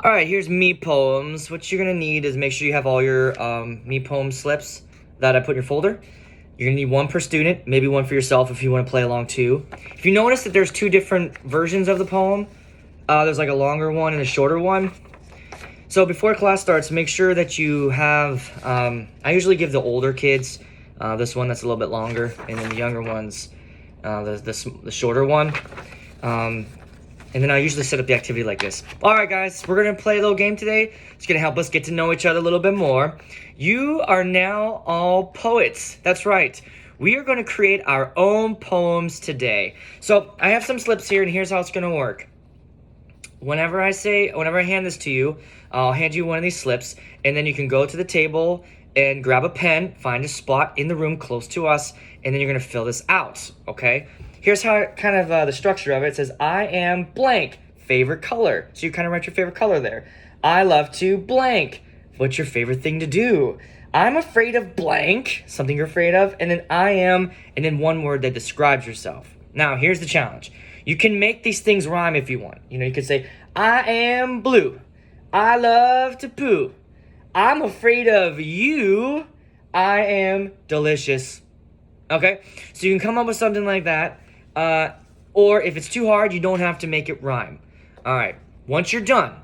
All right, here's me poems. What you're gonna need is make sure you have all your me poem slips that I put in your folder. You're gonna need one per student, maybe one for yourself if you want to play along too. If you notice that there's two different versions of the poem, there's like a longer one and a shorter one. So before class starts, make sure that you have. I usually give the older kids this one that's a little bit longer, and then the younger ones the shorter one. And then I usually set up the activity like this. All right, guys, we're going to play a little game today. It's going to help us get to know each other a little bit more. You are now all poets. That's right. We are going to create our own poems today. So I have some slips here, and here's how it's going to work. Whenever I hand this to you, I'll hand you one of these slips, and then you can go to the table and grab a pen, find a spot in the room close to us, and then you're going to fill this out, okay? Here's how the structure of it. It says, I am blank, favorite color. So you kind of write your favorite color there. I love to blank. What's your favorite thing to do? I'm afraid of blank, something you're afraid of, and then I am, and then one word that describes yourself. Now, here's the challenge. You can make these things rhyme if you want. You could say, I am blue. I love to poo. I'm afraid of you. I am delicious. Okay? So you can come up with something like that. Or if it's too hard, you don't have to make it rhyme. All right. Once you're done,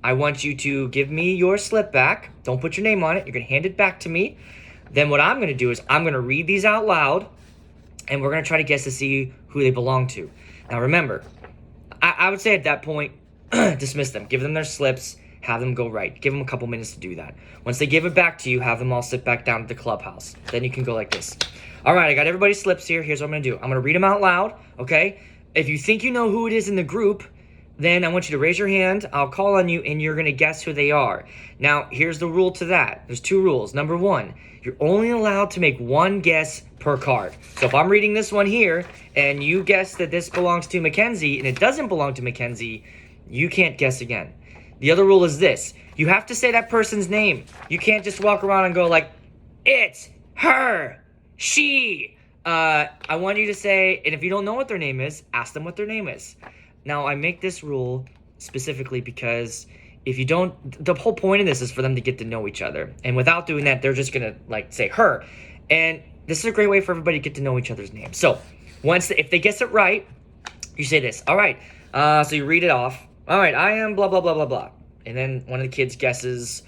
I want you to give me your slip back. Don't put your name on it. You're going to hand it back to me. Then what I'm going to do is I'm going to read these out loud, and we're going to try to guess to see who they belong to. Now, remember, I would say at that point, dismiss them. Give them their slips. Have them go write. Give them a couple minutes to do that. Once they give it back to you, have them all sit back down at the clubhouse. Then you can go like this. All right, I got everybody's slips here. Here's what I'm going to do. I'm going to read them out loud, okay? If you think you know who it is in the group, then I want you to raise your hand. I'll call on you, and you're going to guess who they are. Now, here's the rule to that. There's two rules. Number one, you're only allowed to make one guess per card. So if I'm reading this one here, and you guess that this belongs to Mackenzie, and it doesn't belong to Mackenzie, you can't guess again. The other rule is this. You have to say that person's name. You can't just walk around and go like, it's her. She. I want you to say, and if you don't know what their name is, ask them what their name is. Now, I make this rule specifically because if you don't, the whole point of this is for them to get to know each other. And without doing that, they're just going to say her. And this is a great way for everybody to get to know each other's names. So if they guess it right, you say this. All right. So you read it off. All right. I am blah, blah, blah, blah, blah. And then one of the kids guesses,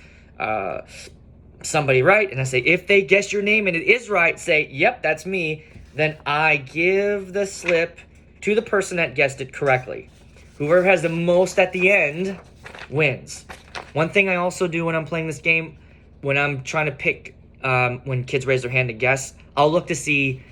somebody right, and I say, if they guess your name and it is right, say, yep, that's me. Then I give the slip to the person that guessed it correctly. Whoever has the most at the end wins. One thing I also do when I'm playing this game, when I'm trying to pick, when kids raise their hand to guess, I'll look to see,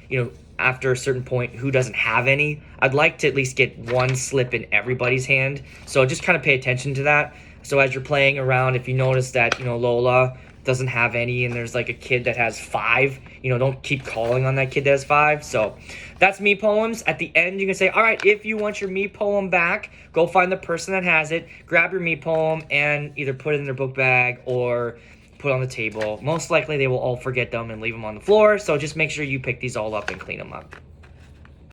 after a certain point, who doesn't have any. I'd like to at least get one slip in everybody's hand. So just kind of pay attention to that. So as you're playing around, if you notice that, Lola doesn't have any and there's like a kid that has 5, don't keep calling on that kid that has 5. So that's me poems. At the end, you can say, all right, if you want your me poem back, go find the person that has it, grab your me poem and either put it in their book bag or put it on the table. Most likely they will all forget them and leave them on the floor. So just make sure you pick these all up and clean them up.